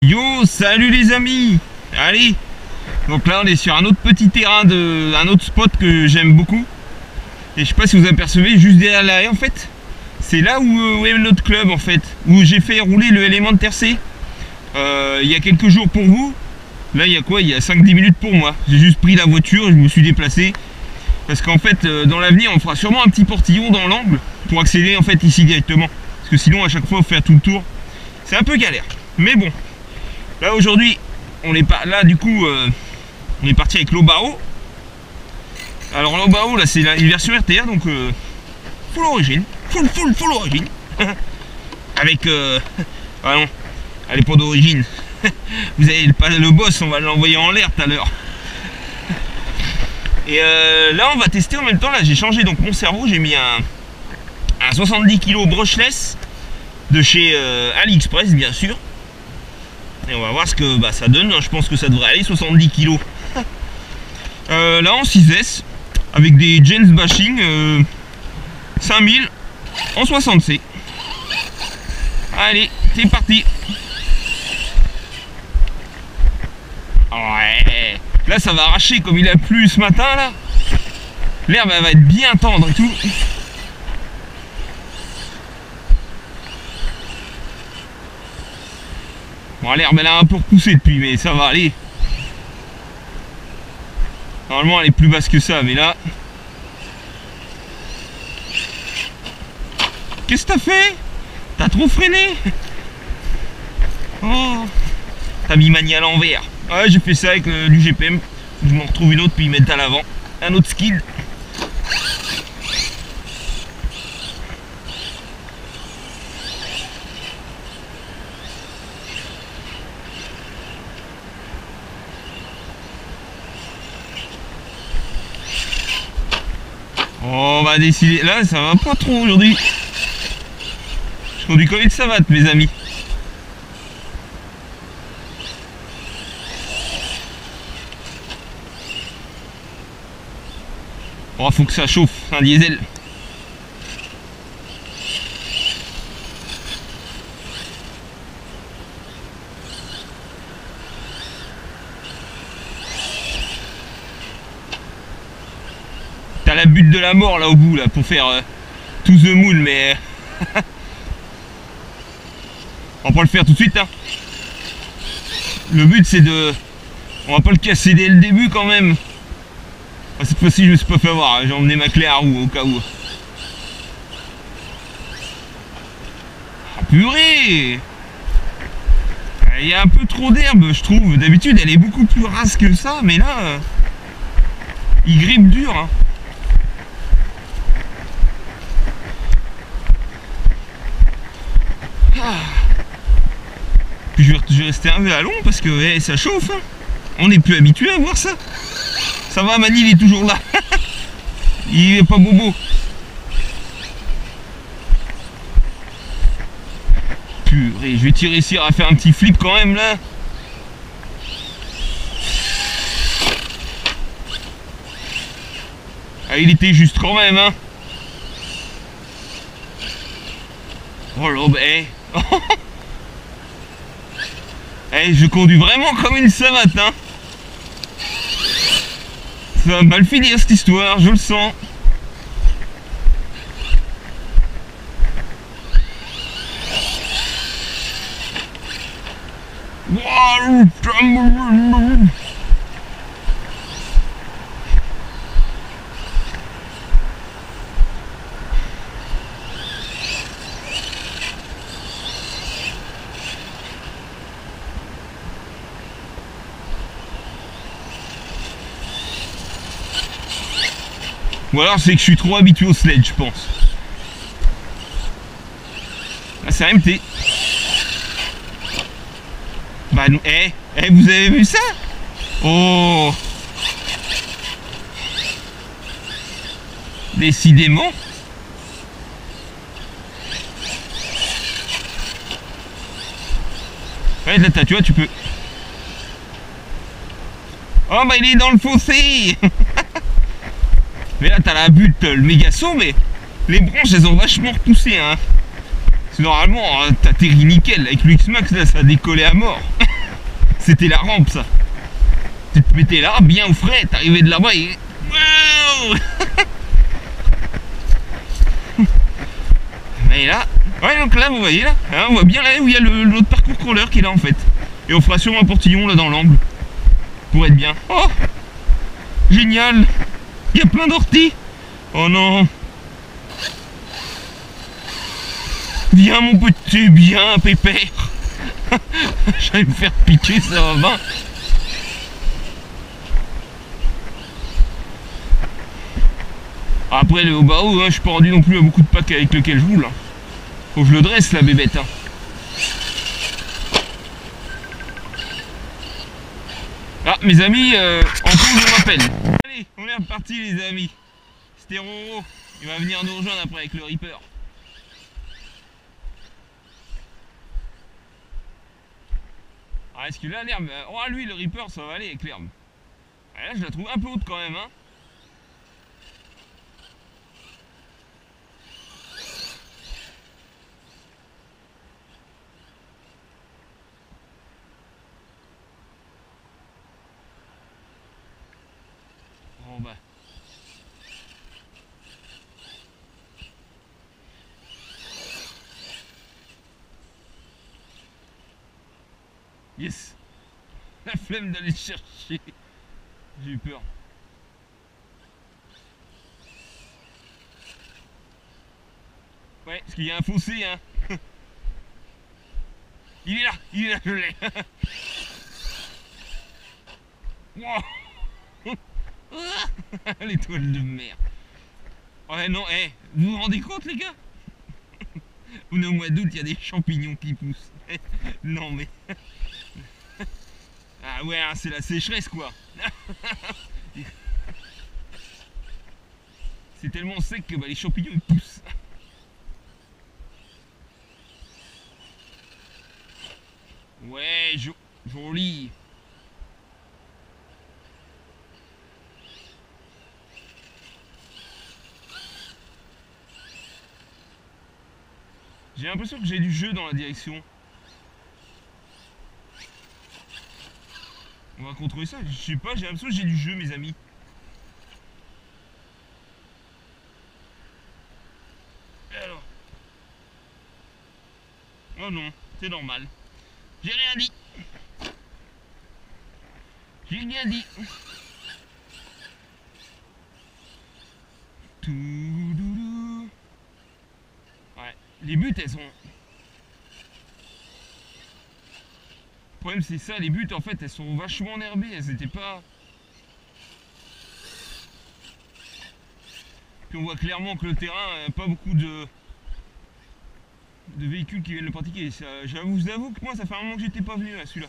Yo, salut les amis. Allez, donc là on est sur un autre petit terrain un autre spot que j'aime beaucoup. Et je sais pas si vous apercevez, juste derrière la haie en fait, c'est là où est notre club en fait, où j'ai fait rouler le Elementer C il y a quelques jours pour vous. Là il y a quoi, il y a 5-10 minutes pour moi. J'ai juste pris la voiture, je me suis déplacé. Parce qu'en fait dans l'avenir on fera sûrement un petit portillon dans l'angle pour accéder en fait ici directement. Parce que sinon à chaque fois il faut faire tout le tour. C'est un peu galère. Mais bon. Là aujourd'hui, on est pas là du coup, on est parti avec l'Obao. Alors l'Obao là c'est une version RTA donc full origine, full origine. Avec ah non, elle est pas d'origine. Vous avez le boss, on va l'envoyer en l'air tout à l'heure. Et là on va tester en même temps. Là j'ai changé donc mon cerveau, j'ai mis un 70 kg brushless de chez AliExpress bien sûr. Et on va voir ce que ça donne. Je pense que ça devrait aller 70 kg. Là en 6S avec des Jens Bashing 5000 en 60C. Allez, c'est parti. Ouais. Là ça va arracher comme il a plu ce matin là. L'herbe va être bien tendre et tout. Bon, l'herbe elle a un peu repoussé depuis, mais ça va aller. Normalement elle est plus basse que ça, mais là... Qu'est-ce que t'as fait? T'as trop freiné? Oh, t'as mis Mani à l'envers. Ouais, j'ai fait ça avec du GPM. Je m'en retrouve une autre puis mettre à l'avant. Un autre skill. On va décider. Là, ça va pas trop aujourd'hui. Je conduis comme une savate, mes amis. Oh, faut que ça chauffe, un diesel. T'as la butte de la mort là au bout là pour faire to the moon, mais on va pas le faire tout de suite hein. Le but c'est de... On va pas le casser dès le début quand même. Cette fois-ci je me suis pas fait avoir, j'ai emmené ma clé à roue au cas où. Ah purée! Il y a un peu trop d'herbe je trouve. D'habitude elle est beaucoup plus rase que ça, mais là il grippe dur hein. Puis je vais rester un peu à long parce que ça chauffe hein. On n'est plus habitué à voir ça. Ça va, Mani il est toujours là. Il est pas bobo. Purée, je vais tirer ici à faire un petit flip quand même là. Ah, il était juste quand même hein. Oh là, je conduis vraiment comme une savate hein. Ça va mal finir cette histoire, je le sens. Ou alors c'est que je suis trop habitué au sledge, je pense. Ah, c'est MT. Bah, vous avez vu ça? Oh! Décidément. Ouais, là, tu vois, tu peux... Oh, bah, il est dans le fossé. Mais là, t'as la butte, le méga saut, mais les branches, elles ont vachement repoussé, hein. Parce que normalement, t'atterris nickel. Avec le X-Max, là, ça a décollé à mort. C'était la rampe ça. Tu te mettais là, bien au frais, t'arrivais de là-bas et... Wow. Et là, ouais donc là vous voyez là, hein, on voit bien là où il y a l'autre parcours crawler qui est là en fait. Et on fera sûrement un portillon là dans l'angle. Pour être bien. Oh, génial. Il y a plein d'orties. Oh non. Viens mon petit, bien pépère. J'allais me faire piquer, ça va bien. Après le haut barreau, hein, je suis pas rendu non plus à beaucoup de packs avec lequel je roule. Hein. Faut que je le dresse la bébête. Hein. Ah mes amis, en pause on m'appelle. Allez, on est reparti les amis. C'était Roro, il va venir nous rejoindre après avec le Reaper. Ah est-ce que là l'herbe, oh lui le Reaper ça va aller avec l'herbe. Ah, là je la trouve un peu haute quand même hein. Bon bah. Yes. La flemme d'aller chercher. J'ai eu peur. Ouais, parce qu'il y a un fossé hein. Il est là, je l'ai. Wow. L'étoile de mer. Ouais non, eh, vous vous rendez compte les gars? On est au mois d'août, il y a des champignons qui poussent. Non mais... Ah ouais, hein, c'est la sécheresse quoi. C'est tellement sec que bah, les champignons ils poussent. Ouais, joli. J'ai l'impression que j'ai du jeu dans la direction. On va contrôler ça, je sais pas, j'ai l'impression que j'ai du jeu mes amis. Alors. Oh non, c'est normal. J'ai rien dit. J'ai rien dit. Toudoudou. Ouais, les buts elles sont... Le problème c'est ça, les buts en fait elles sont vachement enherbées, elles étaient pas... Puis on voit clairement que le terrain, pas beaucoup de véhicules qui viennent le pratiquer. Je vous avoue que moi ça fait un moment que j'étais pas venu à celui-là.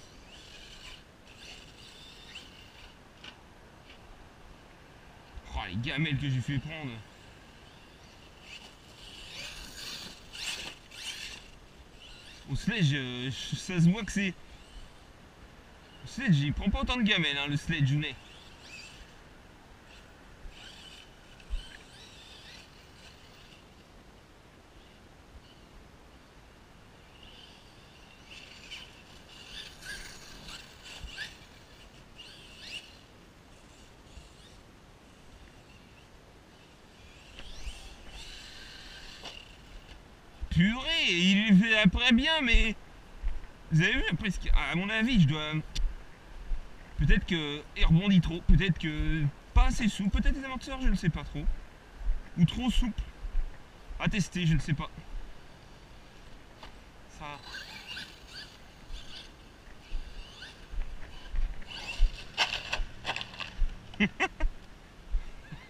Oh les gamelles que j'ai fait prendre. Au sledge, ça se voit que c'est... Le sledge il prend pas autant de gamelles hein, le sledge ou n'est. Purée, il est fait après bien, mais... Vous avez vu après, à mon avis, je dois... Peut-être que... Il rebondit trop, peut-être que... Pas assez souple, peut-être les amortisseurs, je ne sais pas trop. Ou trop souple. À tester, je ne sais pas. Ça...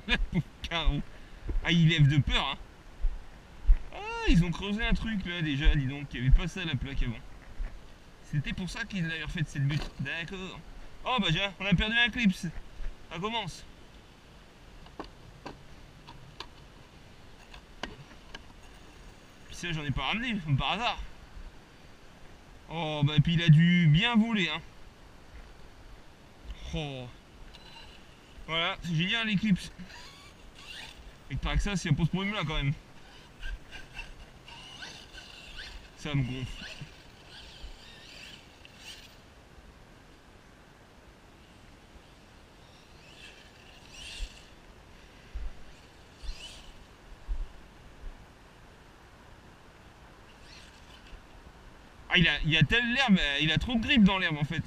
La pauvre carreau. Ah, il lève de peur, hein. Ils ont creusé un truc là déjà, dis donc, il n'y avait pas ça à la plaque avant. C'était pour ça qu'ils avaient refait cette butte. D'accord. Oh bah déjà, on a perdu un clip. Ça commence. Puis ça j'en ai pas ramené, comme par hasard. Oh bah puis il a dû bien voler hein. Oh. Voilà, c'est génial l'éclipse. Avec Traxa, il y a pas ce problème là quand même. Ça me gonfle. il y a telle l'herbe, il a trop de grippe dans l'herbe en fait.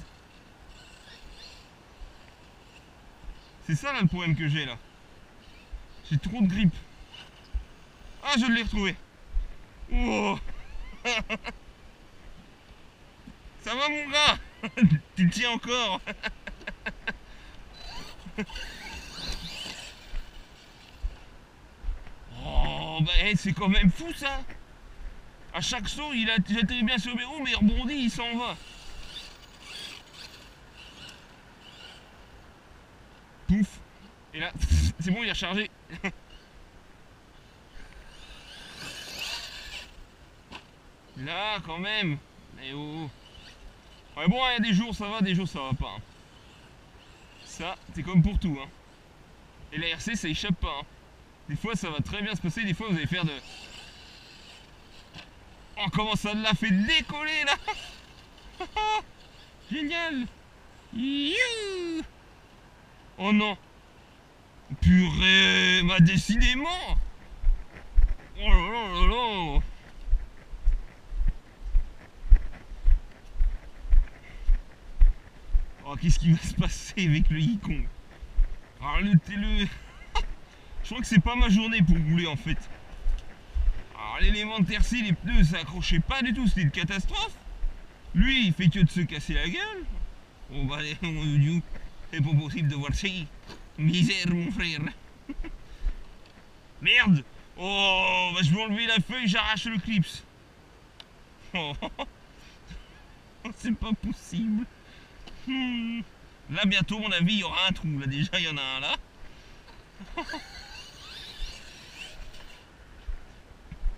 C'est ça là le problème que j'ai là. J'ai trop de grippe. Ah, je l'ai retrouvé. Oh. Ça va mon gars? Tu le tiens encore? Oh, bah c'est quand même fou ça. À chaque saut, il atterrit bien sur mes roues, mais il rebondit, il s'en va. Pouf. Et là, c'est bon, il est rechargé. Là, quand même. Mais oh. Ouais, bon, il y a des jours ça va, des jours ça va pas. Hein. Ça, c'est comme pour tout. Hein. Et la RC, ça échappe pas. Hein. Des fois, ça va très bien se passer. Des fois, vous allez faire de... Oh, comment ça l'a fait décoller, là. Génial. Youhou. Oh non. Purée, bah décidément. Oh là là là là. Oh, qu'est-ce qui va se passer avec le Yikong? Alors je crois que c'est pas ma journée pour rouler en fait. Alors l'élément de tercé, les pneus ça accrochait pas du tout, c'était une catastrophe. Lui il fait que de se casser la gueule. Oh bah mon Dieu, c'est pas possible de voir ça. Misère mon frère. Merde. Oh bah je vais enlever la feuille, j'arrache le clips. Oh. C'est pas possible. Là bientôt mon avis il y aura un trou. Là déjà il y en a un là.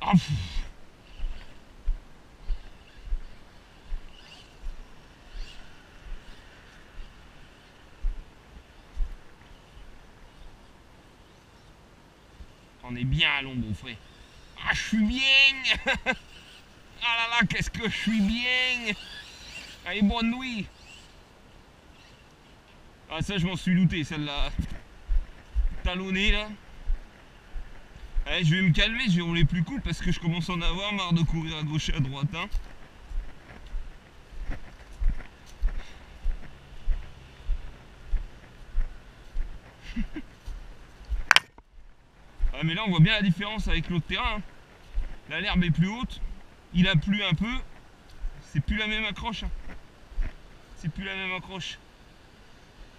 Oh, on est bien à l'ombre mon frère. Ah je suis bien. Ah là là qu'est-ce que je suis bien. Allez bonne nuit. Ah ça je m'en suis douté celle-là. Talonné là. Allez, je vais me calmer, je vais rouler plus cool parce que je commence à en avoir marre de courir à gauche et à droite. Hein. Ah, mais là on voit bien la différence avec l'autre terrain. Hein. Là l'herbe est plus haute, il a plu un peu, c'est plus la même accroche. Hein. C'est plus la même accroche.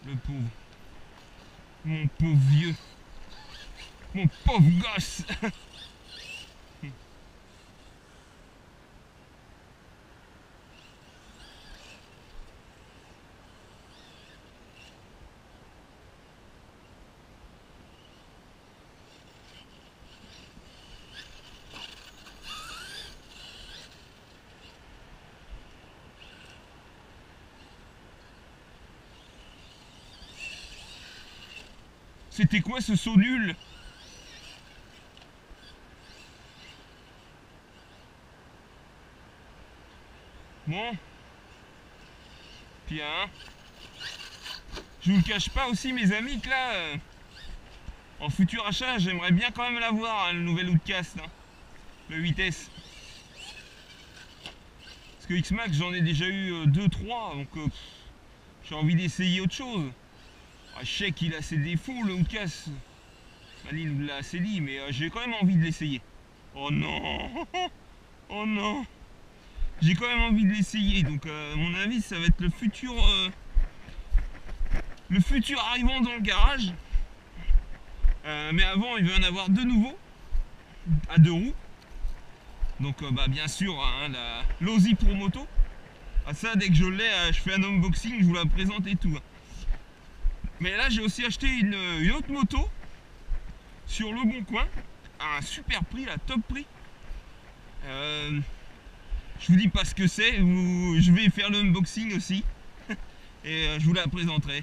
Le pauvre. Mon pauvre vieux. Mon pauvre gosse. C'était quoi ce saut nul? Bon. Bien. Je vous le cache pas aussi mes amis que là, en futur achat, j'aimerais bien quand même l'avoir, hein, le nouvel Outcast, hein, le 8S. Parce que X-Max j'en ai déjà eu 2-3, donc j'ai envie d'essayer autre chose. Ah, je sais qu'il a ses défauts le Outcast. Mali nous l'a assez dit, mais j'ai quand même envie de l'essayer. Oh non. Oh non. J'ai quand même envie de l'essayer, donc à mon avis ça va être le futur arrivant dans le garage. Mais avant il va y en avoir deux nouveaux à deux roues. Donc bah, bien sûr hein, l'Ozi Pro Moto. Ah, ça dès que je l'ai, je fais un unboxing, je vous la présente et tout. Mais là j'ai aussi acheté une autre moto sur le bon coin à un super prix, là, top prix. Je vous dis pas ce que c'est, je vais faire le unboxing aussi et je vous la présenterai.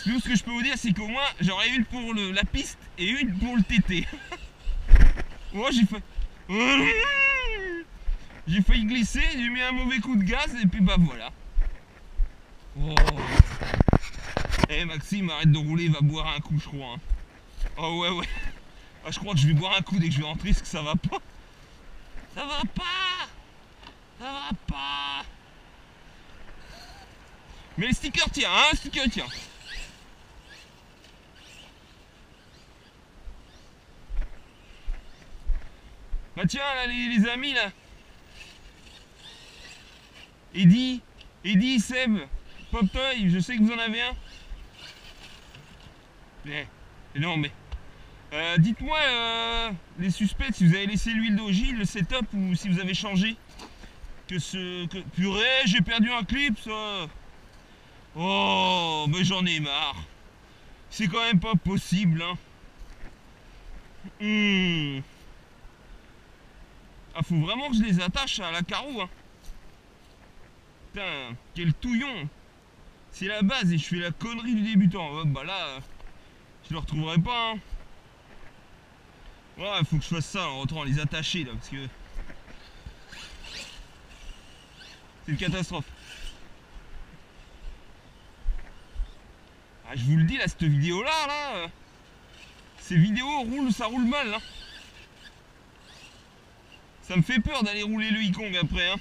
Tout ce que je peux vous dire c'est qu'au moins j'aurai une pour la piste et une pour le TT. Oh j'ai failli glisser, j'ai mis un mauvais coup de gaz et puis bah voilà. Oh. Eh Maxime, arrête de rouler, va boire un coup je crois. Hein. Oh ouais. Ah, je crois que je vais boire un coup dès que je vais rentrer parce que ça va pas. Ça va pas. Ça va pas. Mais le sticker tient, hein, le sticker tient. Bah tiens, là, les amis, là. Eddy, Seb, Poptoy, je sais que vous en avez un. Mais, non, mais... dites-moi, les suspects, si vous avez laissé l'huile d'ogive, le setup, ou si vous avez changé. Purée, j'ai perdu un clip, ça. Oh, mais j'en ai marre. C'est quand même pas possible, hein. Ah, faut vraiment que je les attache à la carreau, hein. Putain, quel touillon. C'est la base et je fais la connerie du débutant. Bah là, je le retrouverai pas, hein. Ouais, faut que je fasse ça en rentrant les attacher là, parce que c'est une catastrophe. Ah, je vous le dis là, cette vidéo là, ces vidéos roulent, ça roule mal, hein. Ça me fait peur d'aller rouler le Ikong après, hein.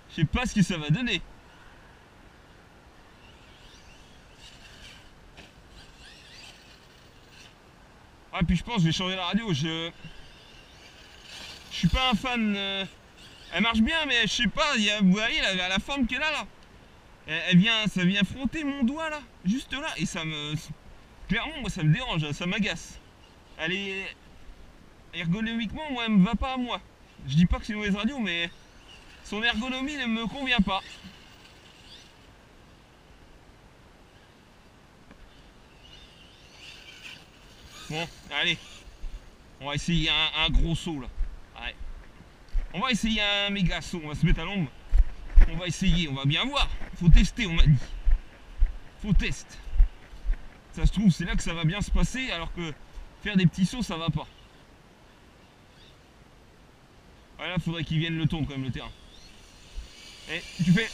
Je sais pas ce que ça va donner. Ah, puis je pense que je vais changer la radio. Je suis pas un fan. Elle marche bien, mais je sais pas. Vous voyez la forme qu'elle a là. Ça vient frotter mon doigt là, juste là, et ça me. Clairement, moi ça me dérange, ça m'agace. Elle est. Ergonomiquement, moi elle me va pas à moi. Je dis pas que c'est une mauvaise radio, mais son ergonomie ne me convient pas. Bon, allez. On va essayer un gros saut là. Ouais. On va essayer un méga saut, on va se mettre à l'ombre. On va essayer, on va bien voir. Faut tester, on m'a dit. Faut tester. Ça se trouve, c'est là que ça va bien se passer, alors que faire des petits sauts, ça va pas. Voilà, faudrait qu'il vienne le tourner quand même, le terrain. Et tu fais...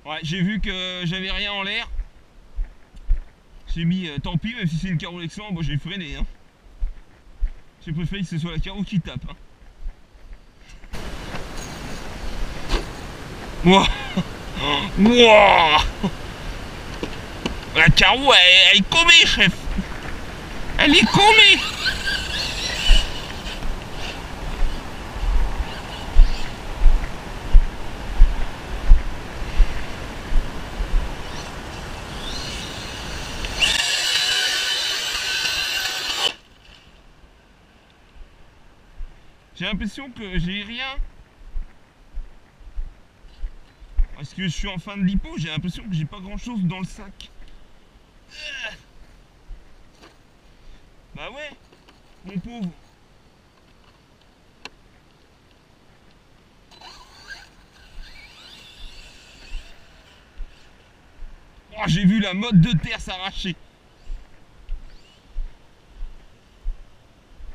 Ouais, j'ai vu que j'avais rien en l'air. J'ai mis, tant pis, même si c'est une carreau Lexan, bon, j'ai freiné, hein. J'ai préféré que ce soit la carreau qui tape, hein. Wouah. Wouah. La carreau, elle est comée, chef. Elle est comée. J'ai l'impression que j'ai rien. Parce que je suis en fin de lipo, j'ai l'impression que j'ai pas grand chose dans le sac. Bah ouais, mon pauvre. Oh, j'ai vu la motte de terre s'arracher.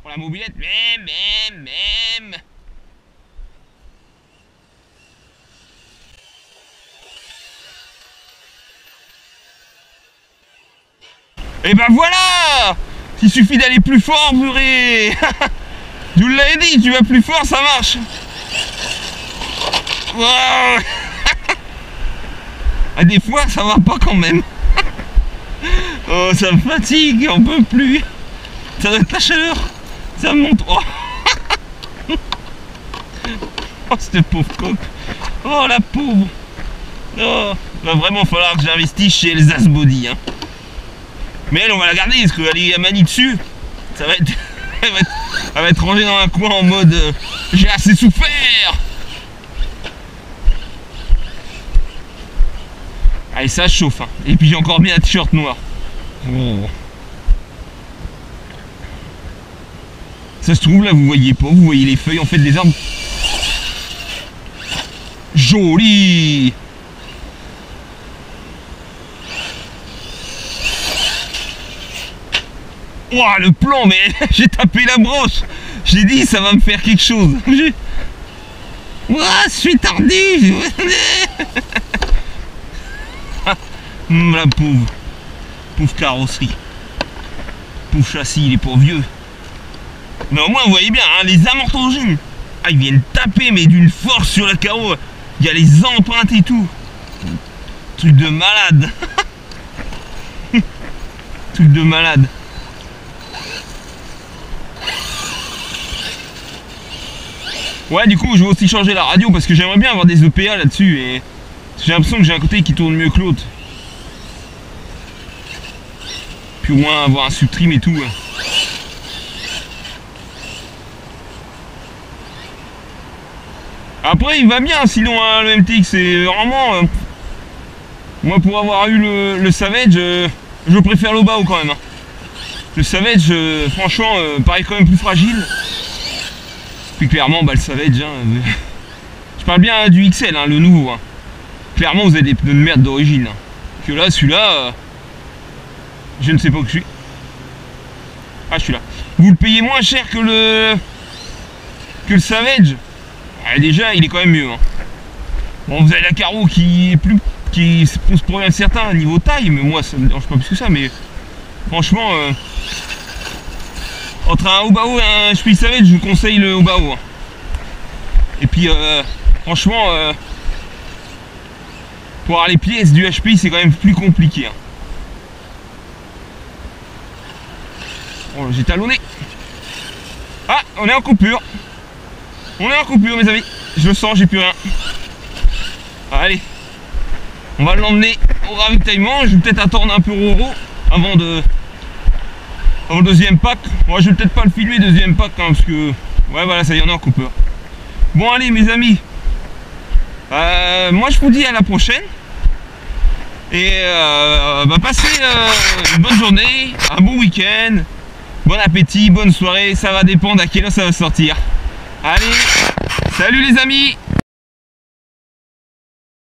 Pour la mobilette, même. Et ben voilà. Il suffit d'aller plus fort, purée. Je vous l'avais dit, tu vas plus fort, ça marche. Wow. Ah, des fois, ça va pas quand même. Oh, ça me fatigue, on peut plus. Ça doit être la chaleur. Ça me monte. Oh, oh cette pauvre coque. Oh, la pauvre. Oh, va vraiment falloir que j'investisse chez Elsace Body, hein. Mais elle, on va la garder parce qu'elle est manie dessus. Ça va être, elle va être rangée dans un coin en mode j'ai assez souffert. Allez, ça chauffe, hein. Et puis j'ai encore mis un t-shirt noir. Oh. Ça se trouve là, vous voyez pas, vous voyez les feuilles en fait des arbres. Joli. Ouah, le plan, mais j'ai tapé la branche. J'ai dit ça va me faire quelque chose. Ouah, je suis tardi. La pauvre carrosserie. pauvre châssis, il est pour vieux. Mais au moins vous voyez bien, hein, les amortogènes, ah, ils viennent taper mais d'une force sur le carreau. Il y a les empreintes et tout. Truc de malade. Truc de malade. Ouais, du coup je vais aussi changer la radio parce que j'aimerais bien avoir des EPA là-dessus et j'ai l'impression que j'ai un côté qui tourne mieux que l'autre. Puis au moins avoir un subtrim et tout. Après il va bien sinon hein, le MTX, c'est vraiment... moi pour avoir eu le Savage, je préfère l'Obao quand même. Hein. Le Savage franchement paraît quand même plus fragile. Puis clairement bah, le Savage, hein, je parle bien du XL, hein, le nouveau. Hein. Clairement vous avez des pneus de merde d'origine. Hein. Que là celui-là, je ne sais pas où je suis. Ah je suis là. Vous le payez moins cher que le Savage. Ah, déjà il est quand même mieux. Hein. Bon vous avez la carreau qui pose problème certain niveau taille, mais moi ça me dérange pas plus que ça, mais franchement entre un Obao et un HP Savage, je vous conseille le Obao. Hein. Et puis franchement pour avoir les pièces du HP c'est quand même plus compliqué. Hein. Oh, j'ai talonné. Ah, on est en coupure. On est en coupure mes amis. Je le sens, j'ai plus rien. Allez. On va l'emmener au ravitaillement. Je vais peut-être attendre un peu Roro avant le deuxième pack. Moi je vais peut-être pas le filmer deuxième pack hein, parce que ouais voilà ça y en est en coupeur. Bon allez mes amis, moi je vous dis à la prochaine et bah, passez une bonne journée, un bon week-end, bon appétit, bonne soirée, ça va dépendre à quelle heure ça va sortir. Allez, salut les amis.